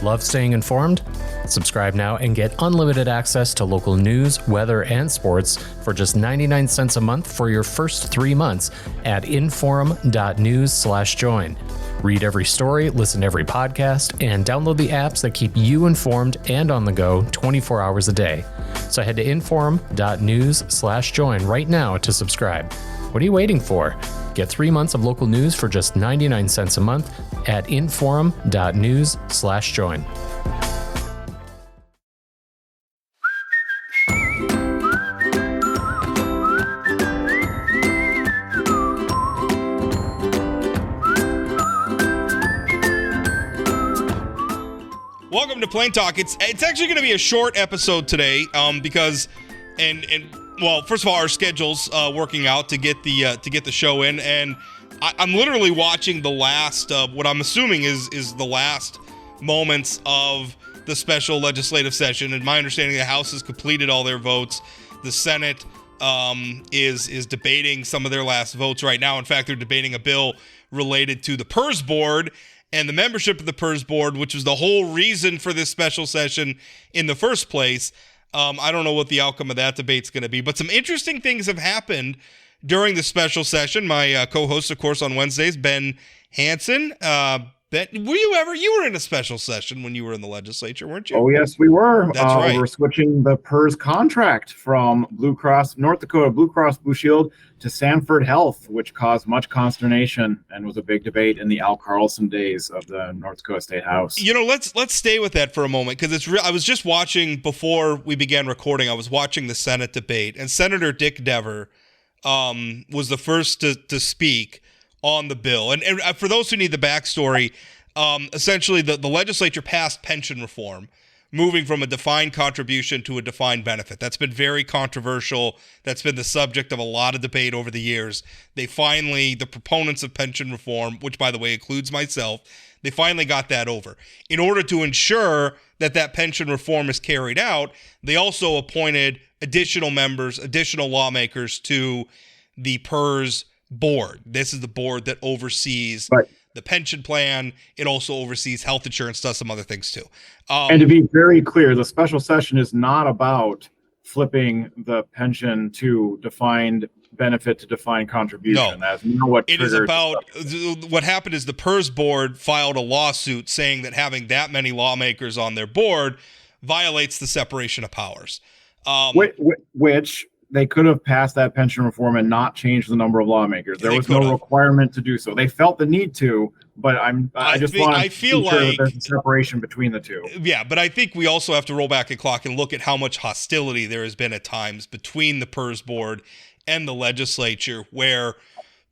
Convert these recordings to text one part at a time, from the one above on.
Love staying informed? Subscribe now and get unlimited access to local news, weather, and sports for just 99 cents a month for your first 3 months at inforum.news/join. Read every story, listen to every podcast, and download the apps that keep you informed and on the go 24 hours a day. So head to inforum.news/join right now to subscribe. What are you waiting for? Get 3 months of local news for just 99 cents a month at inforum.news/join. Welcome to Plain Talk. It's actually going to be a short episode today because well, first of all, our schedule's working out to get the show in, and I'm literally watching the last what I'm assuming is the last moments of the special legislative session. And my understanding, the House has completed all their votes. The Senate is debating some of their last votes right now. In fact, they're debating a bill related to the PERS board and the membership of the PERS board, which was the whole reason for this special session in the first place. I don't know what the outcome of that debate's going to be, but some interesting things have happened during the special session. My co-host, of course, on Wednesdays, Ben Hanson. Ben, you were in a special session when you were in the legislature, weren't you? Oh, yes, we were. That's right. We're switching the PERS contract from North Dakota Blue Cross Blue Shield to Sanford Health, which caused much consternation and was a big debate in the Al Carlson days of the North Dakota State House. You know, let's stay with that for a moment, because it's real. I was just watching before we began recording. I was watching the Senate debate, and Senator Dick Dever was the first to speak on the bill. And for those who need the backstory, essentially the legislature passed pension reform, moving from a defined contribution to a defined benefit. That's been very controversial. That's been the subject of a lot of debate over the years. The proponents of pension reform, which by the way includes myself, they finally got that over. In order to ensure that pension reform is carried out, they also appointed additional members, additional lawmakers to the PERS board. This is the board that oversees the pension plan. It also oversees health insurance, does some other things too. And to be very clear, the special session is not about flipping the pension to defined benefit to defined contribution. No, that's not what it is about. What happened is the PERS board filed a lawsuit saying that having that many lawmakers on their board violates the separation of powers. Which they could have passed that pension reform and not changed the number of lawmakers. There was no requirement to do so. They felt the need to, but I feel like there's a separation between the two. Yeah, but I think we also have to roll back the clock and look at how much hostility there has been at times between the PERS board and the legislature, where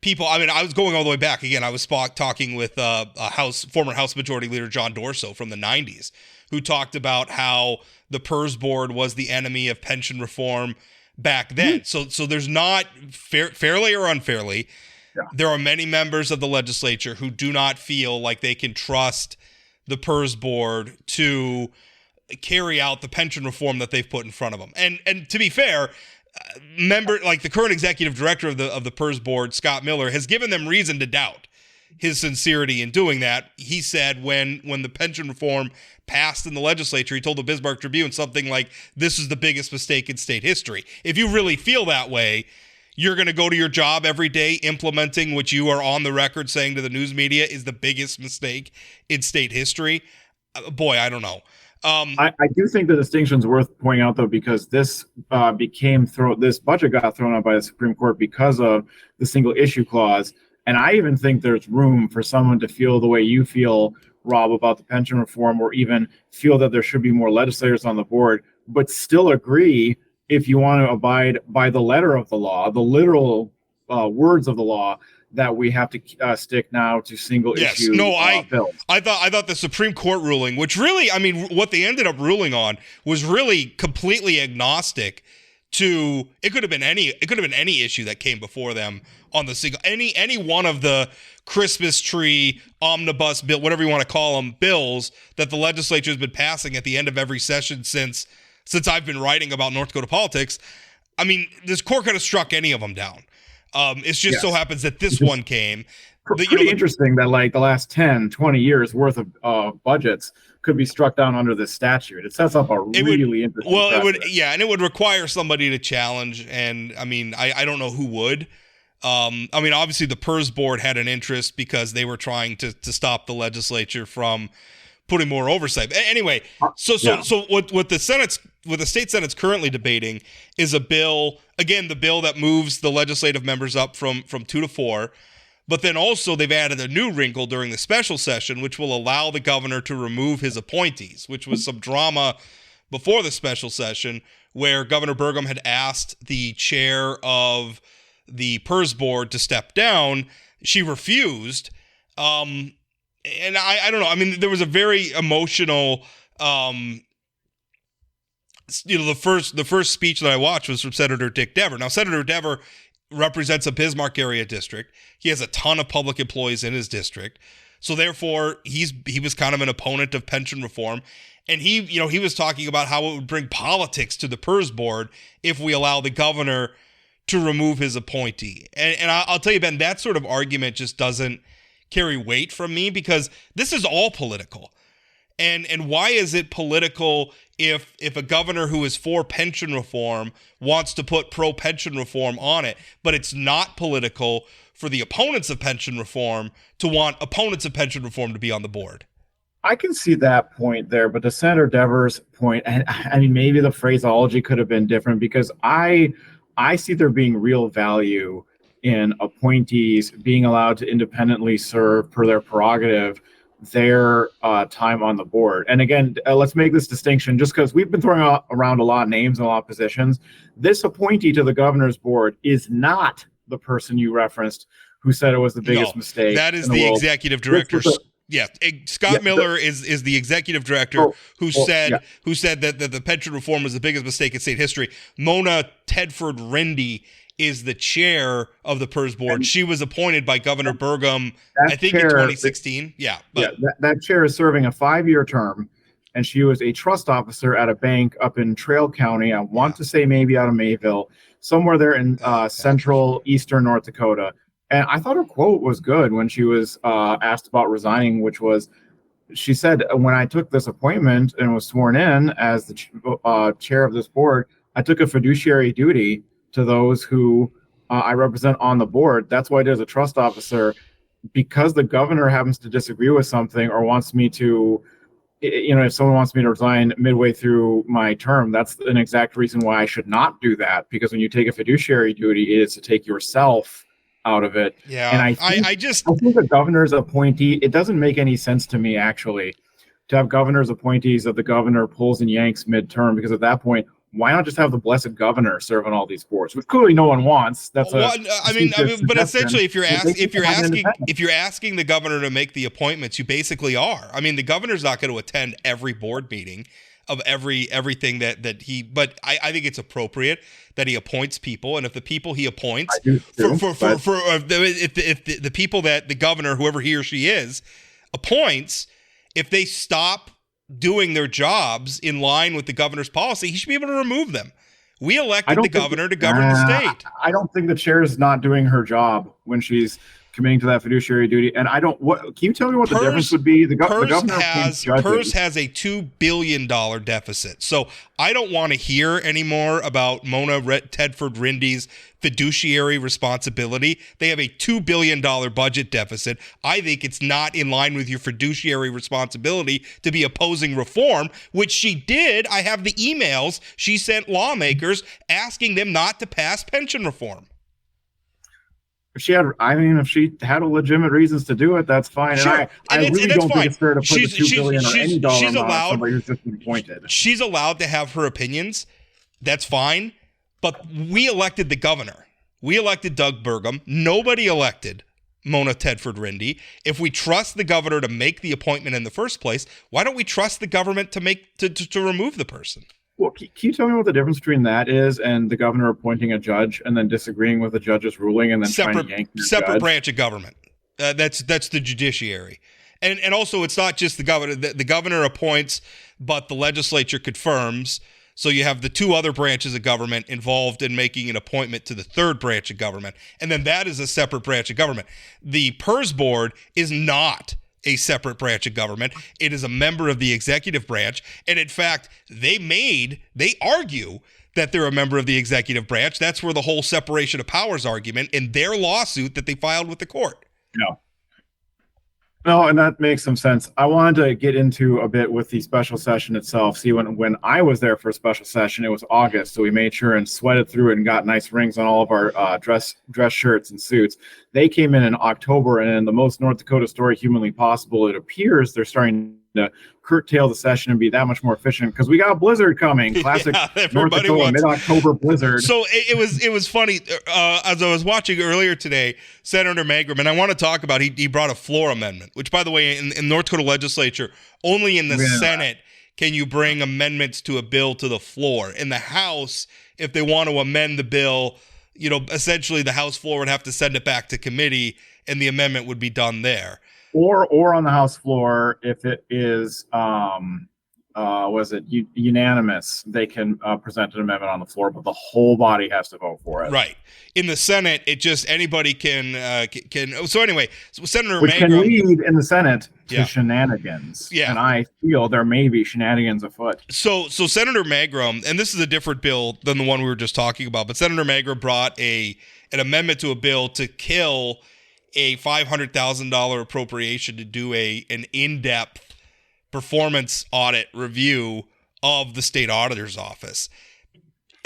people, I was going all the way back. Again, I was talking with former House Majority Leader John Dorso from the 90s, who talked about how the PERS board was the enemy of pension reform back then. So there's not, fairly or unfairly, there are many members of the legislature who do not feel like they can trust the PERS board to carry out the pension reform that they've put in front of them. And to be fair, the current executive director of the PERS board, Scott Miller, has given them reason to doubt his sincerity in doing that. He said when the pension reform passed in the legislature, he told the Bismarck Tribune something like, "This is the biggest mistake in state history." If you really feel that way, you're going to go to your job every day implementing what you are on the record saying to the news media is the biggest mistake in state history. Boy, I don't know. I do think the distinction's worth pointing out, though, because this this budget got thrown out by the Supreme Court because of the single issue clause. And I even think there's room for someone to feel the way you feel, Rob, about the pension reform, or even feel that there should be more legislators on the board, but still agree, if you want to abide by the letter of the law, the literal words of the law, that we have to stick now to single issue bills. I thought the Supreme Court ruling, which really, what they ended up ruling on was really completely agnostic to, it could have been any issue that came before them on the single, any one of the Christmas tree, omnibus bill, whatever you want to call them, bills that the legislature has been passing at the end of every session since I've been writing about North Dakota politics. This court could have struck any of them down. It's just so happens that this one came. pretty interesting that like the last 10, 20 years worth of budgets could be struck down under this statute. It sets up a really interesting precedent. It would, yeah, and it would require somebody to challenge, and I mean, I don't know who would. I mean, obviously the PERS board had an interest because they were trying to stop the legislature from putting more oversight. Anyway, so what the state Senate's currently debating is a bill, again, the bill that moves the legislative members up from 2 to 4. But then also they've added a new wrinkle during the special session, which will allow the governor to remove his appointees, which was some drama before the special session where Governor Burgum had asked the chair of the PERS board to step down. She refused. And I don't know. I mean, there was a very emotional, the first speech that I watched was from Senator Dick Dever. Now, Senator Dever represents a Bismarck area district. He has a ton of public employees in his district. So therefore, he was kind of an opponent of pension reform. And he was talking about how it would bring politics to the PERS board if we allow the governor to remove his appointee. And I'll tell you, Ben, that sort of argument just doesn't carry weight from me because this is all political. And why is it political if a governor who is for pension reform wants to put pro-pension reform on it, but it's not political for the opponents of pension reform to want opponents of pension reform to be on the board? I can see that point there, but to Senator Dever's point, and I mean, maybe the phraseology could have been different because I see there being real value in appointees being allowed to independently serve per their prerogative their time on the board. And again, let's make this distinction just because we've been throwing around a lot of names and a lot of positions. This appointee to the governor's board is not the person you referenced who said it was the biggest mistake. That is the executive director. Scott Miller is the executive director who said that the pension reform was the biggest mistake in state history. Mona Tedford Rindy is the chair of the PERS board. And she was appointed by Governor Burgum, I think, in 2016. That chair is serving a 5-year term, and she was a trust officer at a bank up in Trail County. I want to say maybe out of Mayville, somewhere there in central eastern North Dakota. And I thought her quote was good when she was asked about resigning, which was, she said, when I took this appointment and was sworn in as the chair of this board, I took a fiduciary duty to those who I represent on the board. That's why I did as a trust officer, because the governor happens to disagree with something or wants me to, if someone wants me to resign midway through my term, that's an exact reason why I should not do that. Because when you take a fiduciary duty, it is to take yourself out of it. Yeah. And I think the governor's appointee, it doesn't make any sense to me actually to have governor's appointees that the governor pulls and yanks midterm, because at that point, why not just have the blessed governor serve on all these boards, which clearly no one wants? That's but essentially, if you're asking the governor to make the appointments, you basically are. I mean, the governor's not going to attend every board meeting of everything that he. But I think it's appropriate that he appoints people, and if the people he appoints if the people that the governor, whoever he or she is, appoints, if they stop doing their jobs in line with the governor's policy, he should be able to remove them. We elected the governor to govern the state. I don't think the chair is not doing her job when she's committing to that fiduciary duty. And can you tell me what the difference would be? PERS has a $2 billion deficit. So I don't want to hear anymore about Mona Tedford Rindy's fiduciary responsibility. They have a $2 billion budget deficit. I think it's not in line with your fiduciary responsibility to be opposing reform, which she did. I have the emails she sent lawmakers asking them not to pass pension reform. If she had legitimate reasons to do it, that's fine. Sure. And I really don't think it's fair to put the $2 billion or any dollar amount on somebody who's just been appointed. She's allowed to have her opinions. That's fine. But we elected the governor. We elected Doug Burgum. Nobody elected Mona Tedford Rindy. If we trust the governor to make the appointment in the first place, why don't we trust the government to remove the person? Well, can you tell me what the difference between that is and the governor appointing a judge and then disagreeing with the judge's ruling and then trying to yank the separate judge? Branch of government? That's the judiciary, and also it's not just the governor. The governor appoints, but the legislature confirms. So you have the two other branches of government involved in making an appointment to the third branch of government. And then that is a separate branch of government. The PERS board is not a separate branch of government. It is a member of the executive branch. And in fact, they argue that they're a member of the executive branch. That's where the whole separation of powers argument in their lawsuit that they filed with the court. No, and that makes some sense. I wanted to get into a bit with the special session itself. See, when I was there for a special session, it was August, so we made sure and sweated through it and got nice rings on all of our dress shirts and suits. They came in October, and in the most North Dakota story humanly possible, it appears they're starting to curtail the session and be that much more efficient because we got a blizzard coming. Classic North Dakota mid-October blizzard. So it was funny as I was watching earlier today, Senator Magrum, and I want to talk about he brought a floor amendment, which by the way in North Dakota legislature only in the Senate can you bring amendments to a bill to the floor. In the House, if they want to amend the bill, essentially the House floor would have to send it back to committee and the amendment would be done there. Or on the House floor, if it is unanimous, they can present an amendment on the floor, but the whole body has to vote for it. Right. In the Senate, it just anybody can. So anyway, Senator Which Magrum can lead in the Senate to Yeah. shenanigans. Yeah. And I feel there may be shenanigans afoot. So Senator Magrum, and this is a different bill than the one we were just talking about, but Senator Magrum brought an amendment to a bill to kill a $500,000 appropriation to do an in-depth performance audit review of the state auditor's office.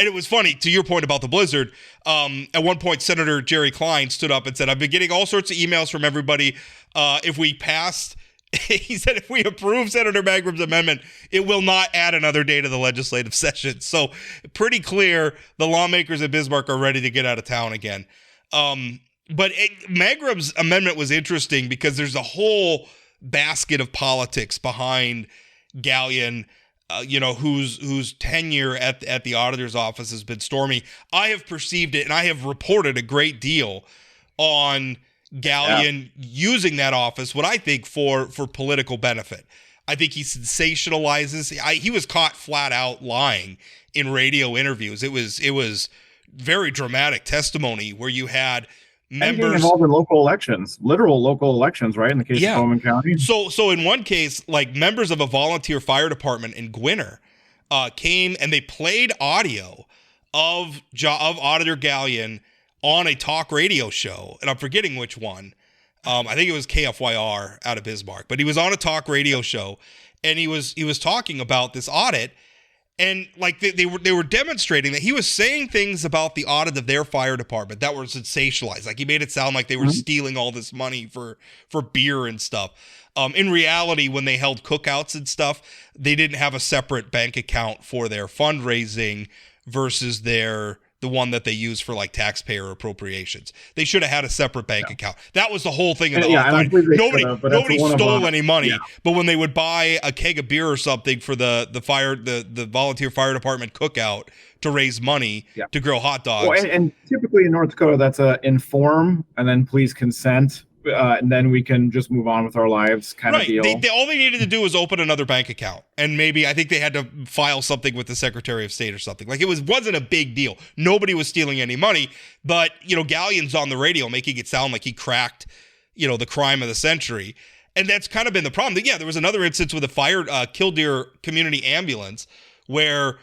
And it was funny, to your point about the blizzard, at one point, Senator Jerry Klein stood up and said, I've been getting all sorts of emails from everybody. If we passed, he said, if we approve Senator Magrum's amendment, it will not add another day to the legislative session. So pretty clear the lawmakers at Bismarck are ready to get out of town again. But Magrum's amendment was interesting because there's a whole basket of politics behind Gallin, whose tenure at the auditor's office has been stormy. I have perceived it, and I have reported a great deal on Gallin using that office, what I think for political benefit. I think he sensationalizes. He was caught flat out lying in radio interviews. It was very dramatic testimony where you had members involved in local elections, literal local elections, right? In the case of Bowman County. So in one case, like members of a volunteer fire department in Gwinner came and they played audio of Auditor Gallin on a talk radio show, and I'm forgetting which one. I think it was KFYR out of Bismarck, but he was on a talk radio show, and he was talking about this audit. And like they were demonstrating that he was saying things about the audit of their fire department that were sensationalized. Like he made it sound like they were stealing all this money for beer and stuff. In reality, when they held cookouts and stuff, they didn't have a separate bank account for their fundraising versus the one that they use for like taxpayer appropriations. They should have had a separate bank account. That was the whole thing of the audit. Nobody stole any money, but when they would buy a keg of beer or something for the volunteer fire department cookout to raise money to grill hot dogs. Well, and typically in North Dakota, that's a inform and then please consent. And then we can just move on with our lives kind of deal. All they needed to do was open another bank account. And maybe I think they had to file something with the Secretary of State or something. Like it wasn't a big deal. Nobody was stealing any money. But, Gallin's on the radio making it sound like he cracked, the crime of the century. And that's kind of been the problem. Yeah, there was another instance with a fire Killdeer community ambulance where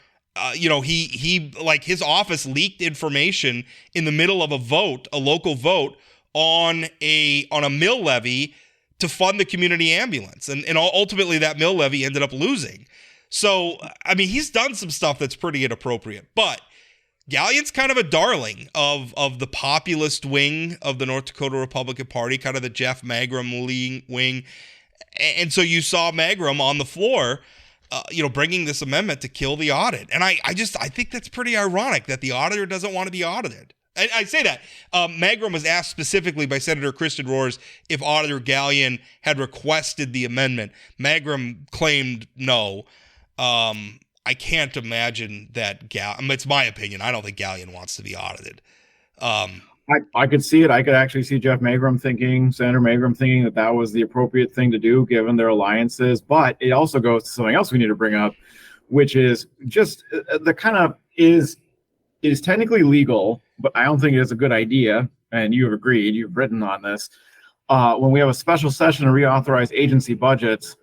he like his office leaked information in the middle of a local vote on a mill levy to fund the community ambulance. And ultimately that mill levy ended up losing. So, I mean, he's done some stuff that's pretty inappropriate, but Gallin's kind of a darling of the populist wing of the North Dakota Republican Party, kind of the Jeff Magrum wing. And so you saw Magrum on the floor, bringing this amendment to kill the audit. And I think that's pretty ironic that the auditor doesn't want to be audited. I say that. Magrum was asked specifically by Senator Kristen Roars if Auditor Gallin had requested the amendment. Magrum claimed no. I can't imagine that it's my opinion. I don't think Gallin wants to be audited. I could see it. I could actually see Senator Magrum thinking that was the appropriate thing to do given their alliances. But it also goes to something else we need to bring up, which is just the kind of is technically legal, but I don't think it is a good idea. And you have agreed, you've written on this. When we have a special session to reauthorize agency budgets,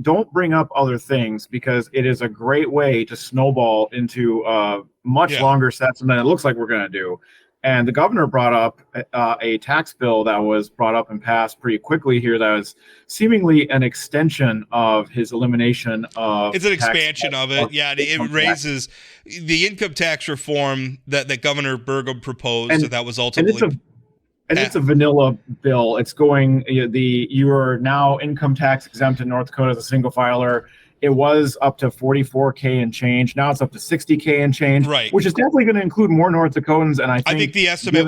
don't bring up other things, because it is a great way to snowball into a much longer session than it looks like we're going to do. And the governor brought up a tax bill that was brought up and passed pretty quickly here that was seemingly an extension of his elimination of... It's an expansion of it. Yeah, it raises the income tax reform that Governor Burgum proposed, that was ultimately... It's a vanilla bill. It's going, you are now income tax exempt in North Dakota as a single filer. It was up to 44K and change. Now it's up to 60K and change, right? Which is definitely going to include more North Dakotans. And I think the estimate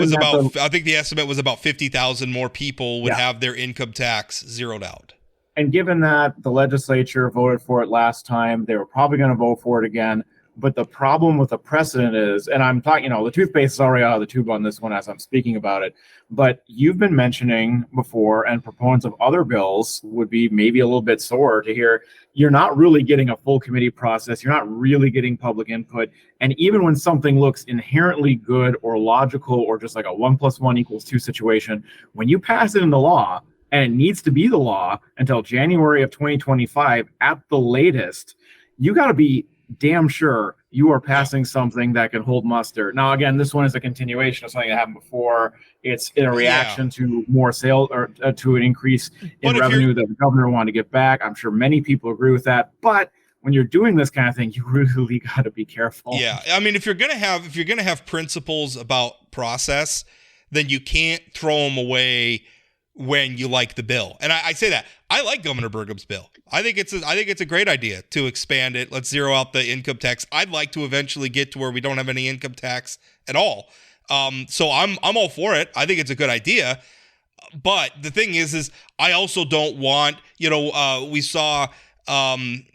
was about 50,000 more people would have their income tax zeroed out. And given that the legislature voted for it last time, they were probably going to vote for it again. But the problem with the precedent is, and I'm talking, the toothpaste is already out of the tube on this one as I'm speaking about it, but you've been mentioning before, and proponents of other bills would be maybe a little bit sore to hear, you're not really getting a full committee process. You're not really getting public input. And even when something looks inherently good or logical, or just like a 1 + 1 = 2 situation, when you pass it into law, and it needs to be the law until January of 2025 at the latest, you got to be damn sure you are passing something that can hold muster. Now, again, this one is a continuation of something that happened before. It's in a reaction to more sales, or to an increase in revenue that the governor wanted to get back. I'm sure many people agree with that. But when you're doing this kind of thing, you really got to be careful. Yeah, I mean, if you're gonna have principles about process, then you can't throw them away when you like the bill. And I say that I like Governor Burgum's bill. I think it's a great idea to expand it. Let's zero out the income tax. I'd like to eventually get to where we don't have any income tax at all. So I'm all for it. I think it's a good idea. But the thing is I also don't want, we saw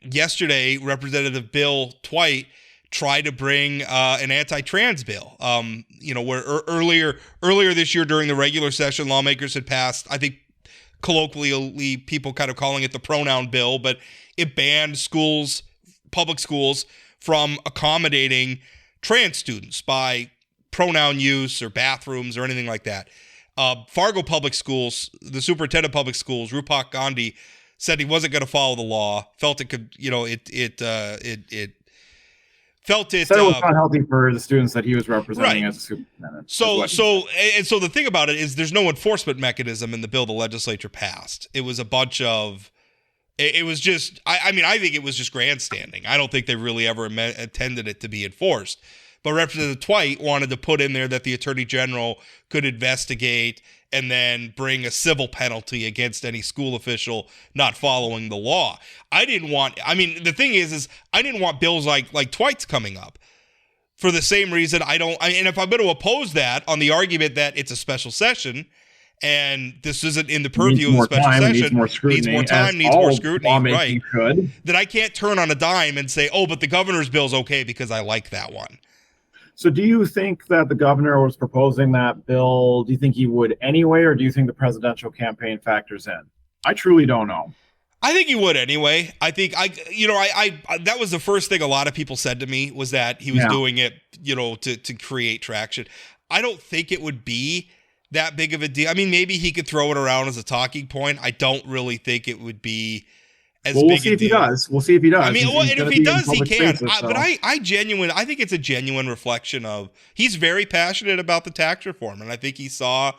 yesterday Representative Bill Twite try to bring an anti-trans bill. Where earlier this year during the regular session, lawmakers had passed, I think colloquially people kind of calling it the pronoun bill, but it banned public schools from accommodating trans students by pronoun use or bathrooms or anything like that. Fargo Public Schools, the superintendent of public schools, Rupak Gandhi, said he wasn't going to follow the law, felt it could, felt it said it was not healthy for the students that he was representing as a superintendent. So the thing about it is there's no enforcement mechanism in the bill the legislature passed. It was a bunch of, it was just, I think it was just grandstanding. I don't think they really ever intended it to be enforced. But Representative Twite wanted to put in there that the Attorney General could investigate and then bring a civil penalty against any school official not following the law. The thing is I didn't want bills like Twite's coming up for the same reason and if I'm going to oppose that on the argument that it's a special session and this isn't in the purview of the special session, needs more time, needs more scrutiny, right, then I can't turn on a dime and say, oh, but the governor's bill's okay because I like that one. So do you think that the governor was proposing that bill? Do you think he would anyway, or do you think the presidential campaign factors in? I truly don't know. I think he would anyway. I think that was the first thing a lot of people said to me was that he was doing it, to create traction. I don't think it would be that big of a deal. I mean, maybe he could throw it around as a talking point. I don't really think it would be we'll see if he does. We'll see if he does. I mean, and if he does, he can. But I think it's a genuine reflection of, he's very passionate about the tax reform. And I think he saw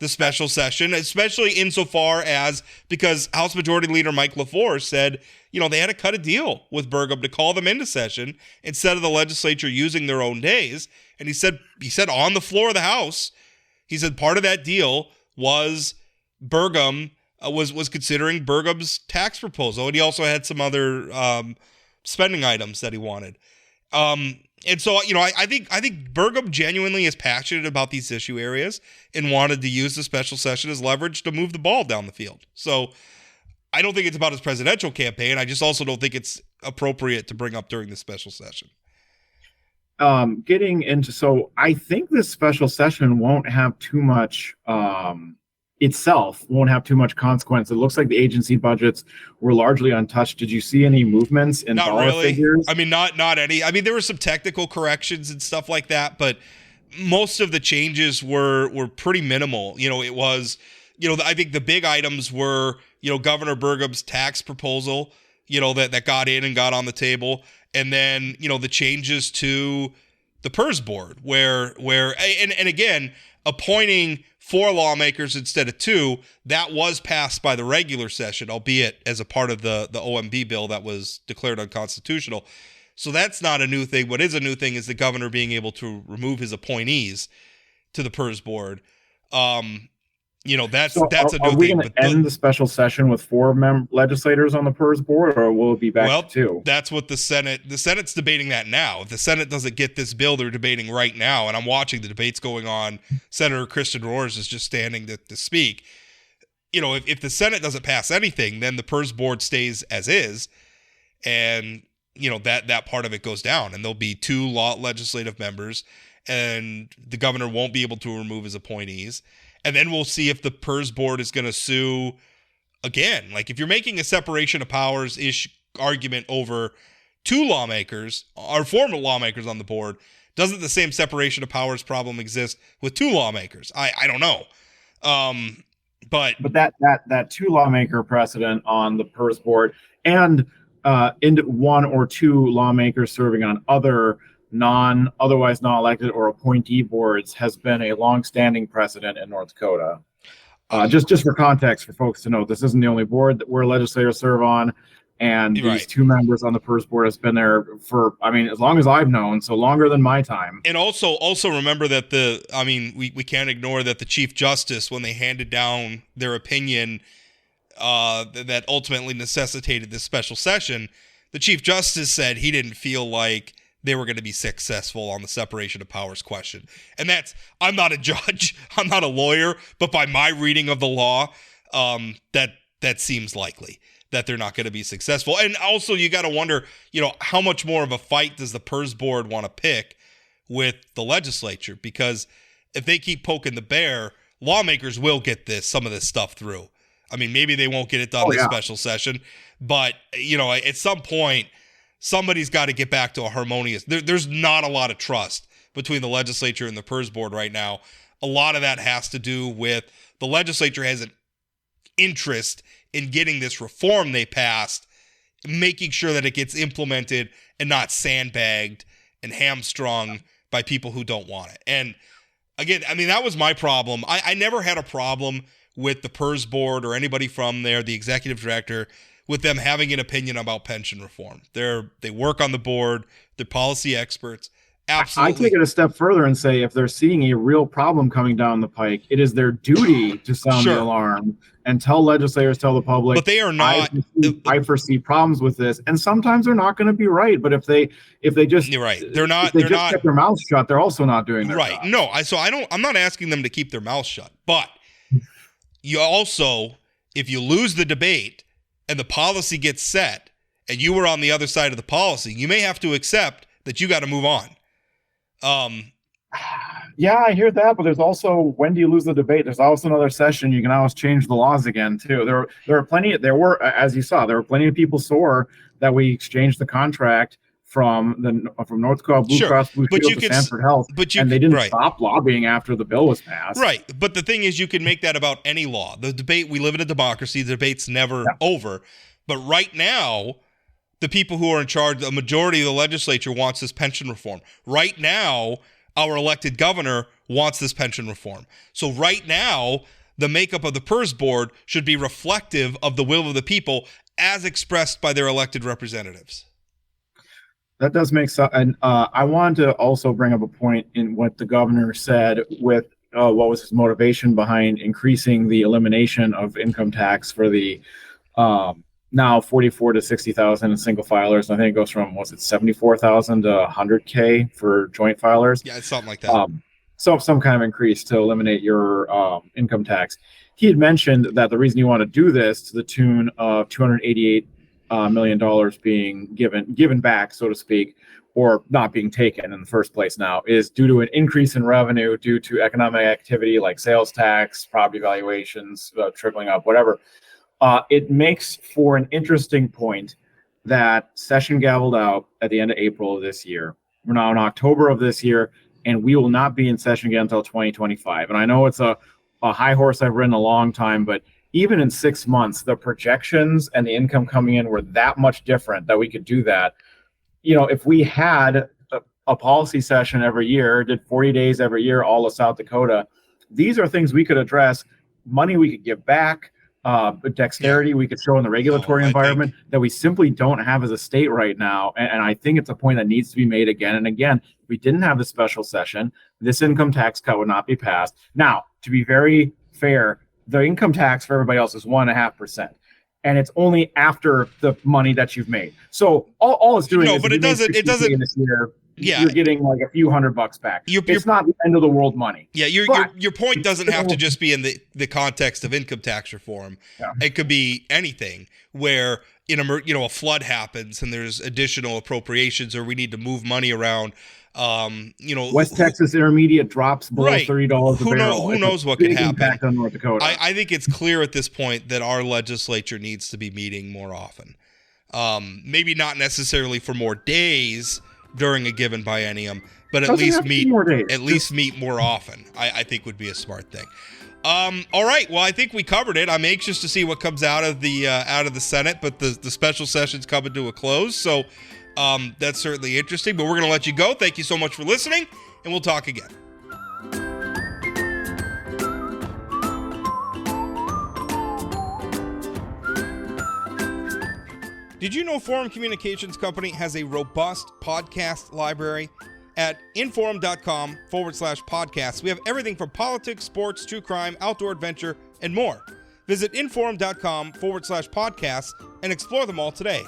the special session, especially insofar as, because House Majority Leader Mike LaForce said, they had to cut a deal with Burgum to call them into session instead of the legislature using their own days. And he said on the floor of the House, he said part of that deal was Burgum was considering Burgum's tax proposal, and he also had some other spending items that he wanted. And so, I think Burgum genuinely is passionate about these issue areas and wanted to use the special session as leverage to move the ball down the field. So I don't think it's about his presidential campaign. I just also don't think it's appropriate to bring up during the special session. So I think this special session won't have too much itself won't have too much consequence. It looks like the agency budgets were largely untouched. Did you see any movements in Not dollar really. figures? I mean, not any. I mean, there were some technical corrections and stuff like that, but most of the changes were pretty minimal. It was, I think the big items were, Governor Burgum's tax proposal, that got in and got on the table, and then the changes to the PERS board, where and again, appointing 4 lawmakers instead of 2, that was passed by the regular session, albeit as a part of the OMB bill that was declared unconstitutional. So that's not a new thing. What is a new thing is the governor being able to remove his appointees to the PERS board. That's a new thing. Are we going to end the special session with 4 legislators on the PERS board, or will it be back to 2? That's what the Senate's debating that now. If the Senate doesn't get this bill, they're debating right now, and I'm watching the debates going on. Senator Kristen Rohrs is just standing to speak. If the Senate doesn't pass anything, then the PERS board stays as is, and that part of it goes down, and there'll be 2 legislative members, and the governor won't be able to remove his appointees. And then we'll see if the PERS board is going to sue again. Like, if you're making a separation of powers argument over 2 lawmakers or former lawmakers on the board, doesn't the same separation of powers problem exist with 2 lawmakers? I don't know. But that 2 lawmaker precedent on the PERS board and into 1 or 2 lawmakers serving on other otherwise non-elected or appointee boards has been a long-standing precedent in North Dakota. Just for context for folks to know, this isn't the only board where legislators serve on, and these 2 members on the PERS board has been there for, as long as I've known, so longer than my time. And also remember that we can't ignore that the Chief Justice, when they handed down their opinion that ultimately necessitated this special session, the Chief Justice said he didn't feel like they were going to be successful on the separation of powers question. And I'm not a judge, I'm not a lawyer, but by my reading of the law, that seems likely that they're not going to be successful. And also you got to wonder, how much more of a fight does the PERS board want to pick with the legislature? Because if they keep poking the bear, lawmakers will get some of this stuff through. Maybe they won't get it done this special session, but at some point, somebody's got to get back to a harmonious. There's not a lot of trust between the legislature and the PERS board right now. A lot of that has to do with the legislature has an interest in getting this reform they passed, making sure that it gets implemented and not sandbagged and hamstrung by people who don't want it. And again, that was my problem. I never had a problem with the PERS board or anybody from there, the executive director, with them having an opinion about pension reform. They work on the board, they're policy experts. Absolutely. I take it a step further and say, if they're seeing a real problem coming down the pike, it is their duty to sound the alarm and tell legislators, tell the public. But they are not. I foresee problems with this, and sometimes they're not going to be right. But if they just you're right, they're not. If they just keep their mouths shut, they're also not doing their right. job. No, I'm not asking them to keep their mouths shut, but you also, if you lose the debate and the policy gets set, and you were on the other side of the policy, you may have to accept that you got to move on. Yeah, I hear that, but there's also, when do you lose the debate? There's also another session. You can always change the laws again too. There were, as you saw, there were plenty of people sore that we exchanged the contract from North Dakota Blue Cross Blue Shield to Sanford Health, and they didn't stop lobbying after the bill was passed. Right, but the thing is, you can make that about any law. The debate, we live in a democracy, the debate's never over. But right now, the people who are in charge, the majority of the legislature wants this pension reform. Right now, our elected governor wants this pension reform. So right now, the makeup of the PERS board should be reflective of the will of the people as expressed by their elected representatives. That does make sense. And I wanted to also bring up a point in what the governor said with what was his motivation behind increasing the elimination of income tax for the now 44 to 60,000 in single filers. I think it goes from, 74,000 to 100K for joint filers. Yeah, it's something like that. So some kind of increase to eliminate your income tax. He had mentioned that the reason you want to do this to the tune of $288 million being given back, so to speak, or not being taken in the first place now, is due to an increase in revenue due to economic activity like sales tax, property valuations, tripling up, whatever. It makes for an interesting point that session gavelled out at the end of April of this year. We're now in October of this year, and we will not be in session again until 2025. And I know it's a high horse I've ridden a long time, but even in 6 months, the projections and the income coming in were that much different that we could do that. If we had a policy session every year, did 40 days every year, all of South Dakota, these are things we could address, money we could give back, dexterity we could show in the regulatory environment that we simply don't have as a state right now. And I think it's a point that needs to be made again and again. If we didn't have the special session, this income tax cut would not be passed. Now, to be very fair, the income tax for everybody else is 1.5%. And it's only after the money that you've made. So all it's doing is but it doesn't this year, you're getting like a few $100 back. It's not the end of the world money. Yeah, your point doesn't have to just be in the context of income tax reform. Yeah. It could be anything where a flood happens and there's additional appropriations, or we need to move money around. West Texas Intermediate drops below $30 a barrel. Who knows what could happen? Impact on North Dakota. I think it's clear at this point that our legislature needs to be meeting more often. Maybe not necessarily for more days during a given biennium, but at least meet more often. I think would be a smart thing. All right. Well, I think we covered it. I'm anxious to see what comes out of the Senate, but the special session's coming to a close, so. That's certainly interesting, but we're going to let you go. Thank you so much for listening, and we'll talk again. Did you know Forum Communications Company has a robust podcast library? At inforum.com/podcasts, we have everything from politics, sports, true crime, outdoor adventure, and more. Visit inforum.com/podcasts and explore them all today.